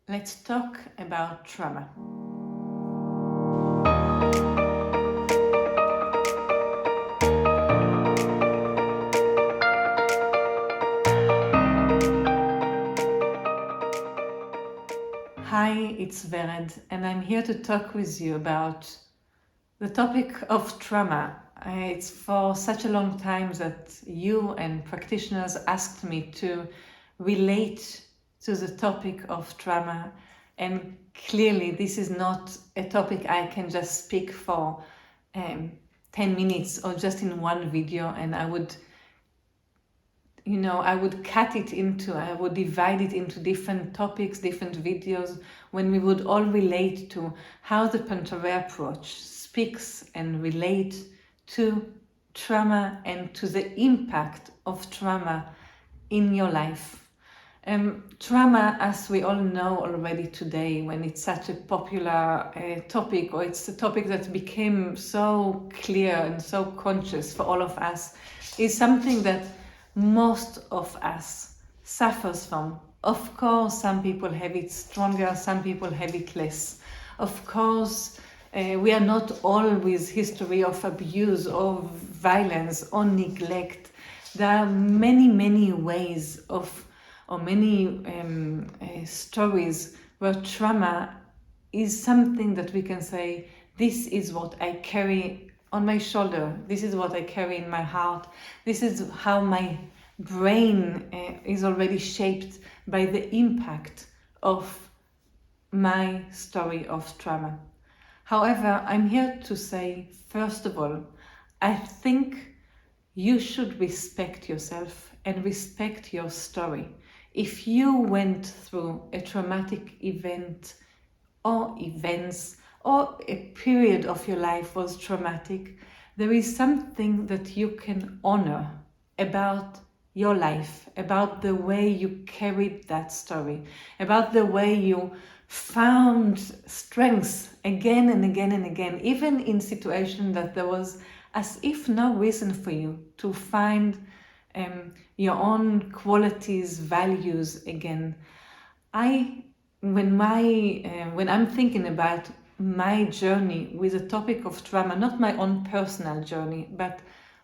Let's talk about trauma. Hi, it's Vered, and I'm here to talk with you about the topic of trauma. It's for such a long time that you and practitioners asked me to relate to the topic of trauma, and clearly this is not a topic I can just speak for 10 minutes or just in one video, and I would I would divide it into different topics, different videos, when we would all relate to how the Pantarei Approach speaks and relates to trauma and to the impact of trauma in your life. Trauma, as we all know already today, when it's such a popular topic, or it's a topic that became so clear and so conscious for all of us, is something that most of us suffers from. Of course, some people have it stronger, some people have it less. Of course, we are not all with history of abuse or violence or neglect. There are many ways of, or many stories where trauma is something that we can say, this is what I carry on my shoulder, this is what I carry in my heart, this is how my brain is already shaped by the impact of my story of trauma. However, I'm here to say, first of all, I think you should respect yourself and respect your story. If you went through a traumatic event or events, or a period of your life was traumatic, there is something that you can honor about your life, about the way you carried that story, about the way you found strength again and again and again, even in situations that there was as if no reason for you to find your own qualities, values again. When I'm thinking about my journey with the topic of trauma, not my own personal journey, but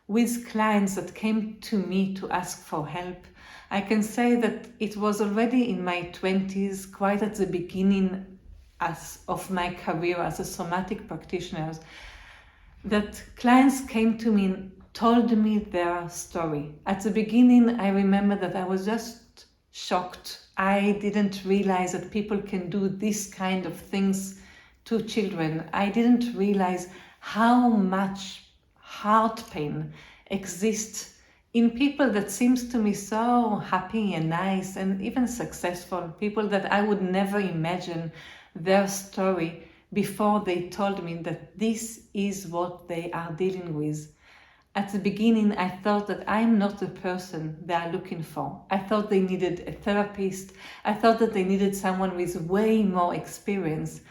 with clients that came to me to ask for help, I can say that it was already in my 20s, quite at the beginning of my career as a somatic practitioner, that clients came to me and told me their story. At the beginning, I remember that I was just shocked. I didn't realize that people can do this kind of things to children. I didn't realize how much heart pain exists in people that seems to me so happy and nice and even successful, people that I would never imagine their story before they told me that this is what they are dealing with. At the beginning, I thought that I'm not the person they are looking for. I thought they needed a therapist. I thought that they needed someone with way more experience.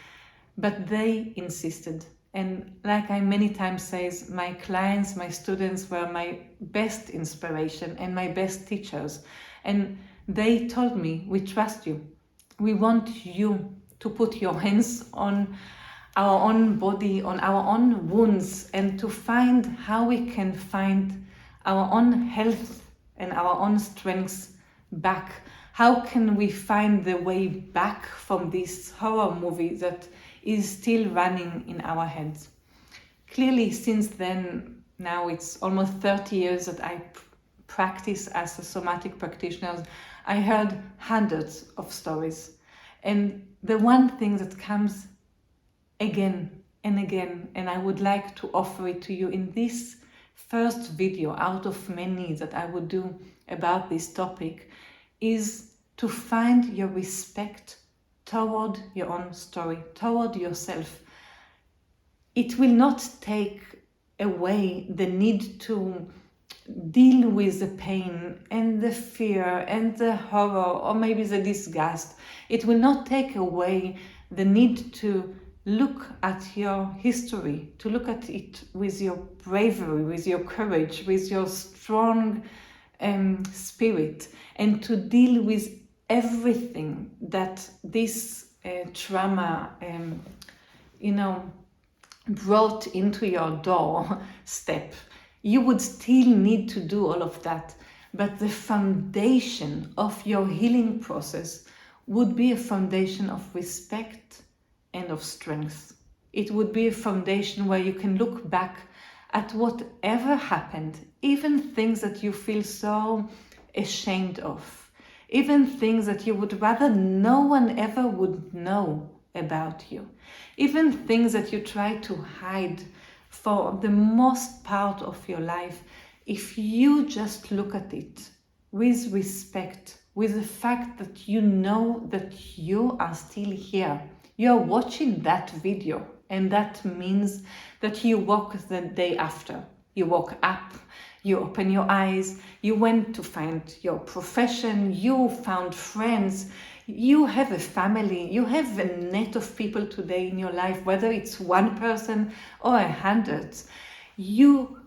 But they insisted. And like I many times say, my clients, my students were my best inspiration and my best teachers. And they told me, we trust you. We want you to put your hands on our own body, on our own wounds, and to find how we can find our own health and our own strengths back. How can we find the way back from this horror movie that is still running in our heads? Clearly, since then, now it's almost 30 years that I practice as a somatic practitioner, I heard hundreds of stories. And the one thing that comes again and again, and I would like to offer it to you in this first video out of many that I would do about this topic, is to find your respect toward your own story, toward yourself. It will not take away the need to deal with the pain and the fear and the horror, or maybe the disgust. It will not take away the need to look at your history, to look at it with your bravery, with your courage, with your strong spirit, and to deal with everything that this trauma, brought into your doorstep, you would still need to do all of that. But the foundation of your healing process would be a foundation of respect and of strength. It would be a foundation where you can look back at whatever happened, even things that you feel so ashamed of, even things that you would rather no one ever would know about you, even things that you try to hide for the most part of your life. If you just look at it with respect, with the fact that you know that you are still here, you're watching that video, and that means that you woke the day after. You woke up, you open your eyes, you went to find your profession, you found friends, you have a family, you have a net of people today in your life, whether it's one person or 100. You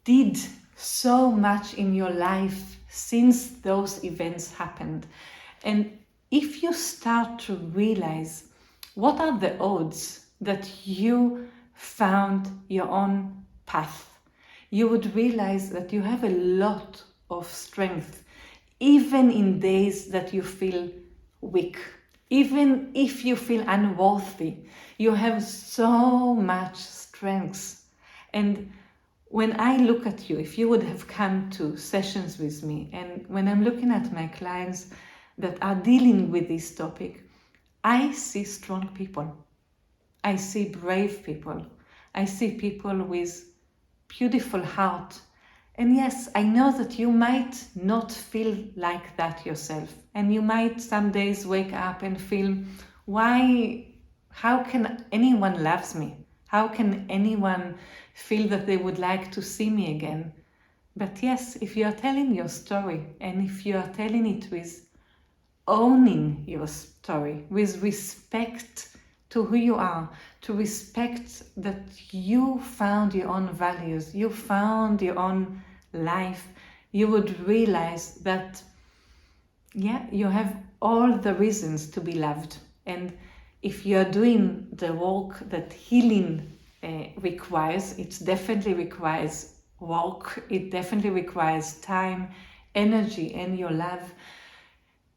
did so much in your life since those events happened. And if you start to realize what are the odds that you found your own path, you would realize that you have a lot of strength, even in days that you feel weak. Even if you feel unworthy, you have so much strength. And when I look at you, if you would have come to sessions with me, and when I'm looking at my clients that are dealing with this topic, I see strong people. I see brave people. I see people with beautiful heart. And yes, I know that you might not feel like that yourself. And you might some days wake up and feel, how can anyone love me? How can anyone feel that they would like to see me again? But yes, if you are telling your story, and if you are telling it with owning your story, with respect to who you are, to respect that you found your own values, you found your own life, you would realize that, you have all the reasons to be loved. And if you are doing the work that healing requires, it definitely requires work, it definitely requires time, energy, and your love.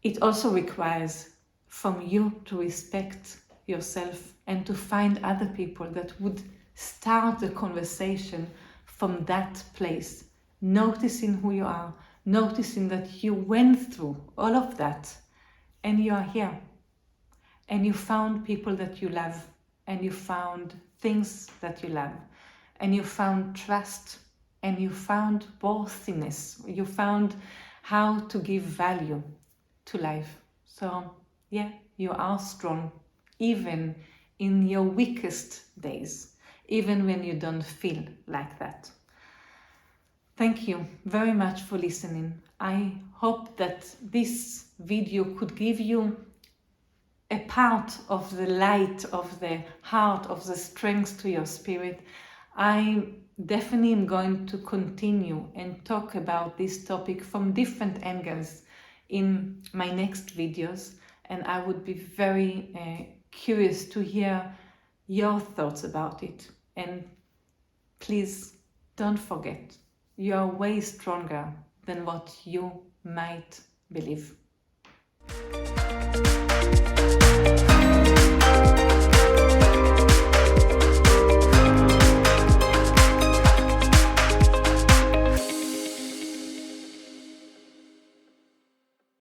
It also requires from you to respect yourself and to find other people that would start the conversation from that place, noticing who you are, noticing that you went through all of that and you are here and you found people that you love and you found things that you love and you found trust and you found worthiness, you found how to give value to life. So you are strong even in your weakest days, even when you don't feel like that. Thank you very much for listening. I hope that this video could give you a part of the light, of the heart, of the strength to your spirit. I definitely am going to continue and talk about this topic from different angles in my next videos, and I would be very curious to hear your thoughts about it. And please don't forget, you are way stronger than what you might believe.